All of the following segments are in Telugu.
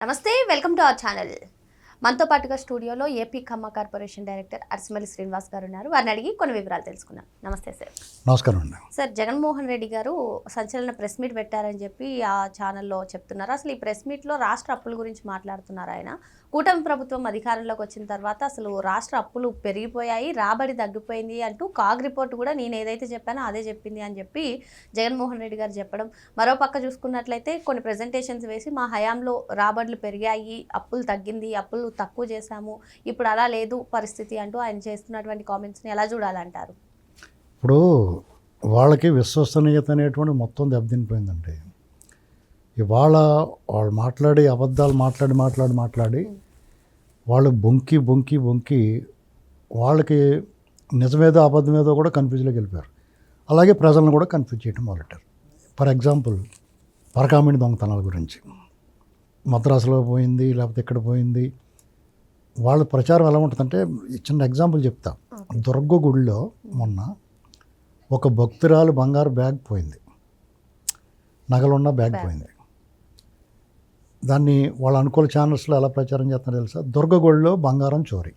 నమస్తే, వెల్కమ్ టు అవర్ ఛానల్. మనతో పాటుగా స్టూడియోలో ఏపీ ఖమ్మ కార్పొరేషన్ డైరెక్టర్ అరసమల్లి శ్రీనివాస్ గారు ఉన్నారు. వారిని అడిగి కొన్ని వివరాలు తెలుసుకుందాం. నమస్తే సార్. నమస్కారం అండి. సార్, జగన్మోహన్ రెడ్డి గారు సంచలన ప్రెస్ మీట్ పెట్టారని చెప్పి ఆ ఛానల్లో చెప్తున్నారు. అసలు ఈ ప్రెస్ మీట్లో రాష్ట్ర అప్పుల గురించి మాట్లాడుతున్నారు ఆయన. కూటమి ప్రభుత్వం అధికారంలోకి వచ్చిన తర్వాత అసలు రాష్ట్ర అప్పులు పెరిగిపోయాయి, రాబడి తగ్గిపోయింది అంటూ కాగ్ రిపోర్ట్ కూడా నేను ఏదైతే చెప్పానో అదే చెప్పింది అని చెప్పి జగన్మోహన్ రెడ్డి గారు చెప్పడం. మరో పక్క చూసుకున్నట్లయితే కొన్ని ప్రెజెంటేషన్స్ వేసి మా హయాంలో రాబడులు పెరిగాయి, అప్పులు తగ్గింది, అప్పులు తక్కువ చేశాము, ఇప్పుడు అలా లేదు పరిస్థితి అంటూ ఆయన చేస్తున్నటువంటి కామెంట్స్ని ఎలా చూడాలంటారు? ఇప్పుడు వాళ్ళకి విశ్వసనీయత అనేటువంటి మొత్తం దెబ్బతినిపోయిందండి. ఇవాళ వాళ్ళు మాట్లాడి అబద్ధాలు మాట్లాడి వాళ్ళు బొంకి వాళ్ళకి నిజమేదో అబద్ధమేదో కూడా కన్ఫ్యూజ్లోకి వెళ్ళిపోయారు. అలాగే ప్రజలను కూడా కన్ఫ్యూజ్ చేయడం మొదలెట్టారు. ఫర్ ఎగ్జాంపుల్, పరకామణి దొంగతనాల గురించి మద్రాసులో పోయింది, లేకపోతే ఇక్కడ పోయింది, వాళ్ళ ప్రచారం ఎలా ఉంటుందంటే, చిన్న ఎగ్జాంపుల్ చెప్తా. దుర్గ గుడిలో మొన్న ఒక భక్తురాలు బంగారు బ్యాగ్ పోయింది, నగలున్న బ్యాగ్ పోయింది. దాన్ని వాళ్ళ అనుకూల ఛానల్స్లో ఎలా ప్రచారం చేస్తారో తెలుసా? దుర్గగుడిలో బంగారం చోరీ,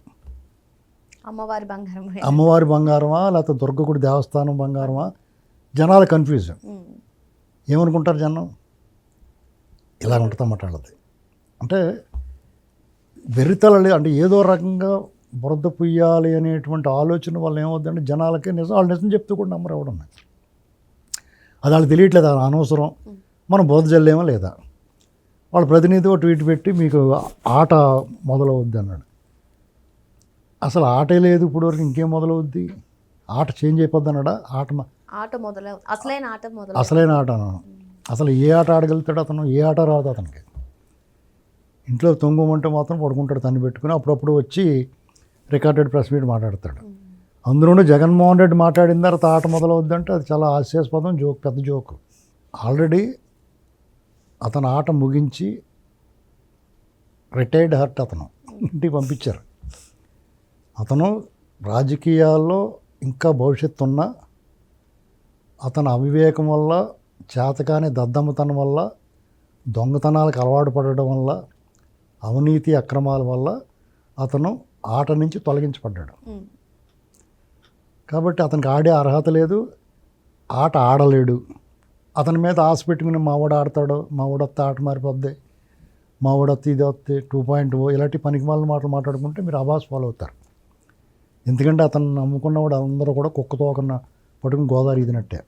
అమ్మవారి బంగారమా లేకపోతే దుర్గగుడి దేవస్థానం బంగారమా? జనాలు కన్ఫ్యూజన్. ఏమనుకుంటారు జనం? ఇలా ఉంటుందన్నమాట వాళ్ళది. అంటే వెర్రితలలి, అంటే ఏదో రకంగా బురద పుయ్యాలి అనేటువంటి ఆలోచన వల్ల ఏమవుతుందంటే జనాలకి వాళ్ళు నిజం చెప్తూ కూడా నమ్మరు ఎవడం. అది వాళ్ళకి తెలియట్లేదు, అది అనవసరం, మనం బురద జల్లేమో లేదా. వాళ్ళ ప్రతినిధి ఒక ట్వీట్ పెట్టి మీకు ఆట మొదలవుద్ది అన్నాడు. అసలు ఆటే లేదు ఇప్పుడు వరకు, ఇంకేం మొదలవుద్ది? ఆట చేంజ్ అయిపోద్ది అన్నాడా? అసలైన ఆట అన్నాను. అసలు ఏ ఆట ఆడగలుగుతాడు అతను? ఏ ఆట రాదు అతనికి. ఇంట్లో తొంగమంటే మాత్రం పడుకుంటాడు తన్ని పెట్టుకుని, అప్పుడప్పుడు వచ్చి రికార్డెడ్ ప్రెస్ మీట్ మాట్లాడతాడు. అందులోనూ జగన్మోహన్ రెడ్డి మాట్లాడిన తర్వాత ఆట మొదలవుద్దంటే అది చాలా హాస్యాస్పదం, జోక్, పెద్ద జోకు. ఆల్రెడీ అతను ఆట ముగించి రిటైర్డ్ హర్ట్ అతను ఇంటికి పంపించారు. అతను రాజకీయాల్లో ఇంకా భవిష్యత్తు ఉన్న, అతను అవివేకం వల్ల, చేతకాని దద్దమ్మతనం వల్ల, దొంగతనాలకు అలవాటు పడడం వల్ల, అవినీతి అక్రమాల వల్ల అతను ఆట నుంచి తొలగించబడ్డాడు. కాబట్టి అతనికి ఆడే అర్హత లేదు, ఆట ఆడలేడు. అతని మీద ఆశ పెట్టుకుని మావాడు ఆడతాడు, మావాడొత్తే ఆట మారిపోద్ది, మావాడొత్తే ఇది వస్తే 2.0 ఇలాంటి పనికి మాటలు మాట్లాడుకుంటే మీరు అబాస్ ఫాలో అవుతారు. ఎందుకంటే అతను నమ్ముకున్నవాడు అందరూ కూడా కుక్క తోకన్న పట్టుకుని గోదావరి ఇదినట్టే.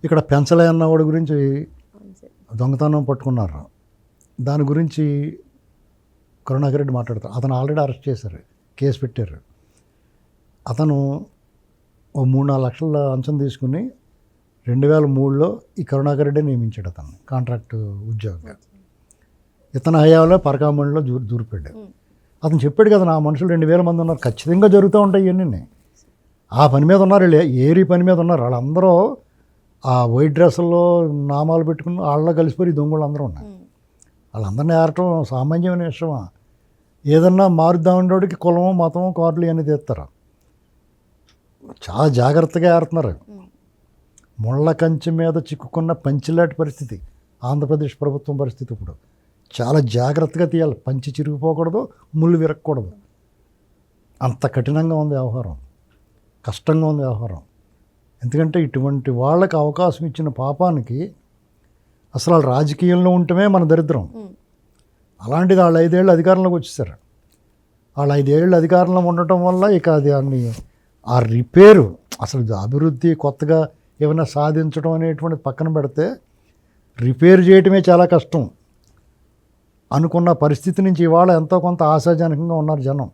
ఇక్కడ పెంచలే అన్నవాడి గురించి దొంగతనం పట్టుకున్నారు, దాని గురించి కరుణాకర్ రెడ్డి మాట్లాడతారు. అతను ఆల్రెడీ అరెస్ట్ చేశారు, కేసు పెట్టారు. అతను ఓ 3-4 లక్షల అంచం తీసుకుని 2003లో ఈ కరుణాకర్ రెడ్డి నియమించాడు అతను కాంట్రాక్ట్ ఉద్యోగంగా. ఇతను హయాంలో పరకామణిలో దూరిపెట్టాడు. అతను చెప్పాడు కదా, నా మనుషులు 2000 మంది ఉన్నారు, ఖచ్చితంగా జరుగుతూ ఉంటాయి ఇవన్నీ. ఆ పని మీద ఉన్నారు, ఏరీ పని మీద ఉన్నారు. వాళ్ళందరూ ఆ వైట్ డ్రెస్సుల్లో నామాలు పెట్టుకుని వాళ్ళలో కలిసిపోయి దొంగలు అందరూ ఉన్నారు. వాళ్ళందరినీ ఏరటం సామాన్యమైన విషయమా? ఏదన్నా మారుద్దామండోడికి కులమో మతమో కార్డులు ఇవన్నీ తీస్తారు. చాలా జాగ్రత్తగా ఏరుతున్నారు. ముళ్ళ కంచె మీద చిక్కుకున్న పంచిలాంటి పరిస్థితి ఆంధ్రప్రదేశ్ ప్రభుత్వం పరిస్థితి. ఇప్పుడు చాలా జాగ్రత్తగా తీయాలి, పంచి చిరిగిపోకూడదు, ముళ్ళు విరగకూడదు. అంత కఠినంగా ఉంది వ్యవహారం, కష్టంగా ఉంది వ్యవహారం. ఎందుకంటే ఇటువంటి వాళ్ళకి అవకాశం ఇచ్చిన పాపానికి అసలు వాళ్ళు రాజకీయంలో ఉండటమే మన దరిద్రం. అలాంటిది వాళ్ళు 5 ఏళ్ళు అధికారంలోకి వచ్చేసారు. వాళ్ళు 5 ఏళ్ళు అధికారంలో ఉండటం వల్ల ఇక అది ఆ రిపేరు, అసలు అభివృద్ధి, కొత్తగా ఏమైనా సాధించడం అనేటువంటిది పక్కన పెడితే రిపేర్ చేయటమే చాలా కష్టం అనుకున్న పరిస్థితి నుంచి ఇవాళ ఎంతో కొంత ఆశాజనకంగా ఉన్నారు జనం.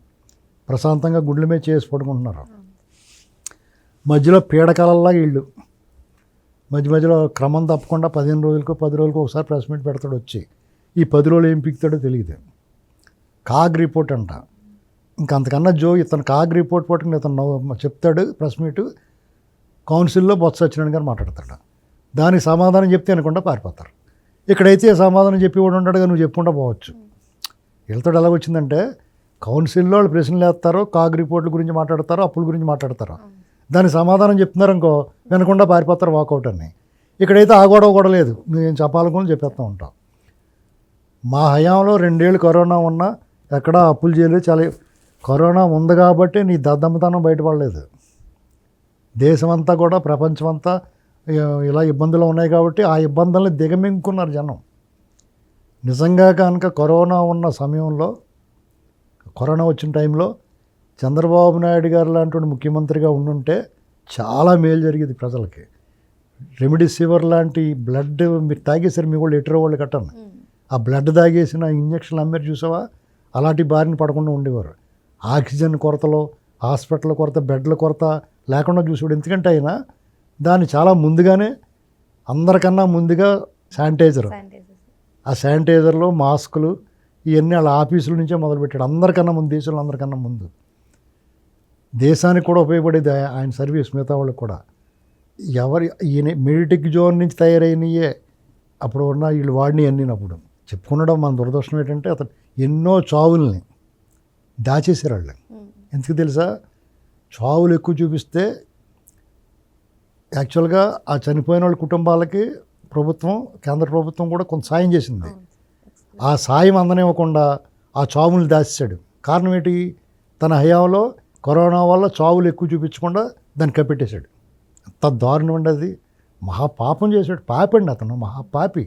ప్రశాంతంగా గుడ్ల మీద చేసి పడుకుంటున్నారు. మధ్యలో పీడకలల్లా ఇళ్ళు మధ్యలో క్రమం తప్పకుండా 15 రోజులకు 10 రోజులకు ఒకసారి ప్రెస్ మీట్ పెడతాడు వచ్చి. ఈ 10 రోజులు ఏం పీకుతాడో తెలియదు. కాగ్ రిపోర్ట్ అంట, ఇంకంతకన్నా ఇతను కాగ్ రిపోర్ట్ పట్టుకుని ఇతను చెప్తాడు ప్రెస్ మీటు. కౌన్సిల్లో బొత్స సత్యనారాయణ గారు మాట్లాడతాడు, దానికి సమాధానం చెప్తే అనకుండా పారిపోతారు. ఇక్కడైతే సమాధానం చెప్పి కూడా ఉంటాడుగా, నువ్వు చెప్పుకుంటా పోవచ్చు. వీళ్ళతో ఎలా వచ్చిందంటే, కౌన్సిల్లో వాళ్ళు ప్రశ్నలు వేస్తారు, కాగ్ రిపోర్ట్ల గురించి మాట్లాడతారు, అప్పుల గురించి మాట్లాడతారు, దానికి సమాధానం చెప్తున్నారు అనుకో వినకుండా పారిపోతారు వాకౌట్ అని. ఇక్కడైతే ఆ గొడవ కూడా లేదు, నువ్వేం చెప్పాలనుకుని చెప్పేస్తూ ఉంటావు. మా హయాంలో 2 ఏళ్ళు కరోనా ఉన్నా ఎక్కడ అప్పులు చేయలేదు. చాలా కరోనా ఉంది కాబట్టి నీ దద్దమ్మతనం బయటపడలేదు. దేశమంతా కూడా ప్రపంచమంతా ఇలా ఇబ్బందులు ఉన్నాయి కాబట్టి ఆ ఇబ్బందుల్ని దిగమింగుకున్నారు జనం. నిజంగా కనుక కరోనా ఉన్న సమయంలో, కరోనా వచ్చిన టైంలో చంద్రబాబు నాయుడు గారు లాంటి ముఖ్యమంత్రిగా ఉండుంటే చాలా మేలు జరిగేది ప్రజలకి. రెమిడిసివిర్ లాంటి బ్లడ్ మీరు తాగేసారు, మీ వాళ్ళు ఎటరో వాళ్ళు కట్టండి, ఆ బ్లడ్ తాగేసిన ఇంజక్షన్లు అమ్మారు చూసావా, అలాంటి బారిన పడకుండా ఉండేవారు. ఆక్సిజన్ కొరతలో, హాస్పిటల్ కొరత, బెడ్ల కొరత లేకుండా చూసేవాడు. ఎందుకంటే ఆయన దాన్ని చాలా ముందుగానే, అందరికన్నా ముందుగా శానిటైజర్, ఆ శానిటైజర్లో మాస్కులు ఇవన్నీ వాళ్ళ ఆఫీసుల నుంచే మొదలుపెట్టాడు. అందరికన్నా ముందు, దేశంలో అందరికన్నా ముందు. దేశానికి కూడా ఉపయోగపడేది ఆయన సర్వీస్, మిగతా వాళ్ళకి కూడా. ఈయన మెడిటిక్ జోన్ నుంచి తయారైనయే అప్పుడు ఉన్న వీళ్ళు వాడిని అన్నినప్పుడు చెప్పుకునడం మన దురదృష్టం ఏంటంటే అతను ఎన్నో చావుల్ని దాచేసారు వాళ్ళు. ఎందుకు తెలుసా? చావులు ఎక్కువ చూపిస్తే యాక్చువల్గా ఆ చనిపోయిన వాళ్ళ కుటుంబాలకి ప్రభుత్వం, కేంద్ర ప్రభుత్వం కూడా కొంత సాయం చేసింది. ఆ సాయం అందనివ్వకుండా ఆ చావులు దాచేశాడు. కారణం ఏంటి? తన హయాంలో కరోనా వల్ల చావులు ఎక్కువ చూపించకుండా దాన్ని కప్పెట్టేశాడు. అంత దారుణం అండి అది. మహాపాపం చేశాడు. పాపండి అతను, మహాపాపి.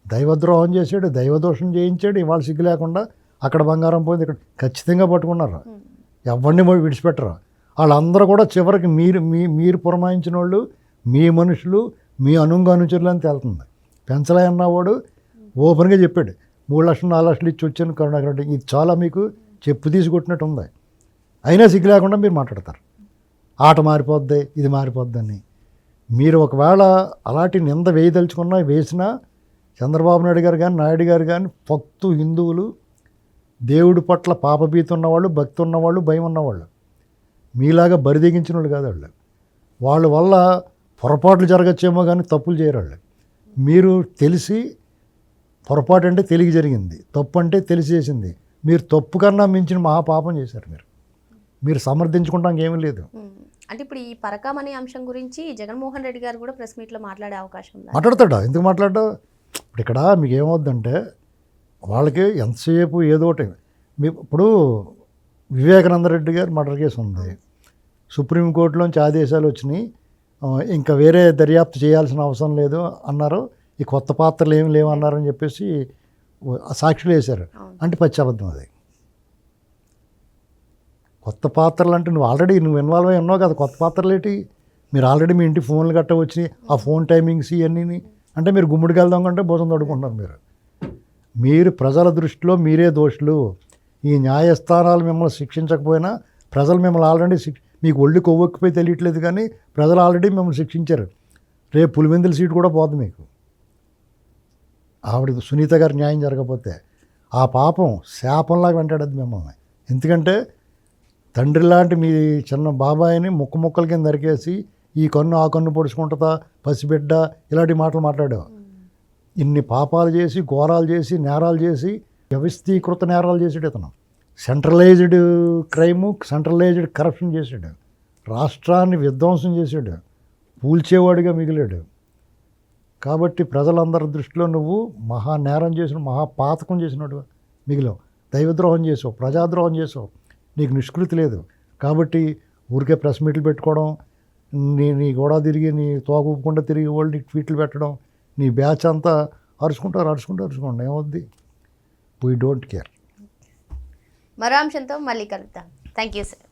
దైవద్రోహం చేశాడు, దైవదోషం చేయించాడు. ఇవాళ సిగ్గు లేకుండా అక్కడ బంగారం పోయింది, ఇక్కడ ఖచ్చితంగా పట్టుకున్నారు. ఎవరిని విడిచిపెట్టరు. వాళ్ళందరూ కూడా చివరికి మీరు పురమాయించిన వాళ్ళు, మీ మనుషులు, మీ అనుచరులు అని తేలుతుంది. పెంచలే అన్నవాడు ఓపెన్గా చెప్పాడు, 3 లక్షలు 4 లక్షలు ఇచ్చి వచ్చాను కరుణాకర్. ఇది చాలా మీకు చెప్పు తీసుకొట్టినట్టు ఉంది. అయినా సిగ్గు లేకుండా మీరు మాట్లాడతారు. ఆట మారిపోద్ది, ఇది మారిపోద్ది అని. మీరు ఒకవేళ అలాంటి నింద వేయదలుచుకున్నా వేసినా చంద్రబాబు నాయుడు గారు కానీ, నాయుడు గారు కానీ భక్తు హిందువులు, దేవుడి పట్ల పాపభీతి ఉన్నవాళ్ళు, భక్తి ఉన్నవాళ్ళు, భయం ఉన్నవాళ్ళు. మీలాగా బరిదెగించిన వాళ్ళు కాదు వాళ్ళు. వాళ్ళ వల్ల పొరపాట్లు జరగచ్చేమో కానీ తప్పులు చేయరు వాళ్ళు. మీరు తెలిసి, పొరపాటు అంటే తెలియ జరిగింది, తప్పు అంటే తెలిసి చేసింది. మీరు తప్పు కన్నా మించిన మహాపాపం చేశారు. మీరు సమర్థించుకుంటానికి ఏమీ లేదు. అంటే ఇప్పుడు ఈ పరకాం అనే అంశం గురించి జగన్మోహన్ రెడ్డి గారు కూడా ప్రెస్ మీట్లో మాట్లాడే అవకాశం ఉంది. మాట్లాడతాడా? ఎందుకు మాట్లాడ్డా? ఇప్పుడు ఇక్కడ మీకు ఏమవుద్దంటే వాళ్ళకి ఎంతసేపు ఏదో ఒకటి. ఇప్పుడు వివేకానంద రెడ్డి గారు మర్డర్ కేసు ఉంది, సుప్రీంకోర్టులోంచి ఆదేశాలు వచ్చినాయి, ఇంకా వేరే దర్యాప్తు చేయాల్సిన అవసరం లేదు అన్నారు. ఈ కొత్త పాత్రలు ఏమి లేవన్నారని చెప్పేసి సాక్షులు వేశారు. అంటే పచ్చి అబద్ధం అది. కొత్త పాత్రలు అంటే నువ్వు ఆల్రెడీ ఇన్వాల్వ్ అయి ఉన్నావు కదా. కొత్త పాత్రలు ఏంటి? మీరు ఆల్రెడీ మీ ఇంటి ఫోన్లు గట్ట వచ్చినాయి, ఆ ఫోన్ టైమింగ్స్ ఇవన్నీ. అంటే మీరు గుమ్మడికి వెళ్దాం కంటే భోజనం తడుకుంటున్నారు. మీరు ప్రజల దృష్టిలో మీరే దోషులు. ఈ న్యాయస్థానాలు మిమ్మల్ని శిక్షించకపోయినా ప్రజలు మిమ్మల్ని ఆల్రెడీ మీకు ఒళ్ళు కొవ్వెక్కిపోయి తెలియట్లేదు కానీ ప్రజలు ఆల్రెడీ మిమ్మల్ని శిక్షించారు. రేపు పులివెందుల సీటు కూడా పోదు మీకు. ఆవిడ సునీత గారు న్యాయం జరగకపోతే ఆ పాపం శాపంలాగా వెంటాడద్దు మిమ్మల్ని. ఎందుకంటే తండ్రి లాంటి మీ చిన్న బాబాయిని ముక్కల కింద నరికేసి ఈ కన్ను ఆ కన్ను పొడుచుకుంటుందా, పసిబిడ్డ, ఇలాంటి మాటలు మాట్లాడావు. ఇన్ని పాపాలు చేసి, ఘోరాలు చేసి, నేరాలు చేసి, వ్యవస్థీకృత నేరాలు చేసాడు ఇతను. సెంట్రలైజ్డ్ క్రైము, సెంట్రలైజ్డ్ కరప్షన్ చేశాడు. రాష్ట్రాన్ని విధ్వంసం చేశాడు, పూల్చేవాడిగా మిగిలాడు. కాబట్టి ప్రజలందరి దృష్టిలో నువ్వు మహా నేరం చేసిన, మహాపాతకం చేసినట్టు మిగిలావు. దైవద్రోహం చేసావు, ప్రజాద్రోహం చేసావు. నీకు నిష్కృతి లేదు. కాబట్టి ఊరికే ప్రెస్ మీట్లు పెట్టుకోవడం, నీ గోడ తిరిగి, నీ తోకూపకుండా తిరిగి వాళ్ళు ట్వీట్లు పెట్టడం, నీ బ్యాచ్ అంతా అరుచుకుంటారు. ఏమవుద్ది? We don't care. మరో అంశంతో మళ్ళీ కలుద్దాం. Thank you sir.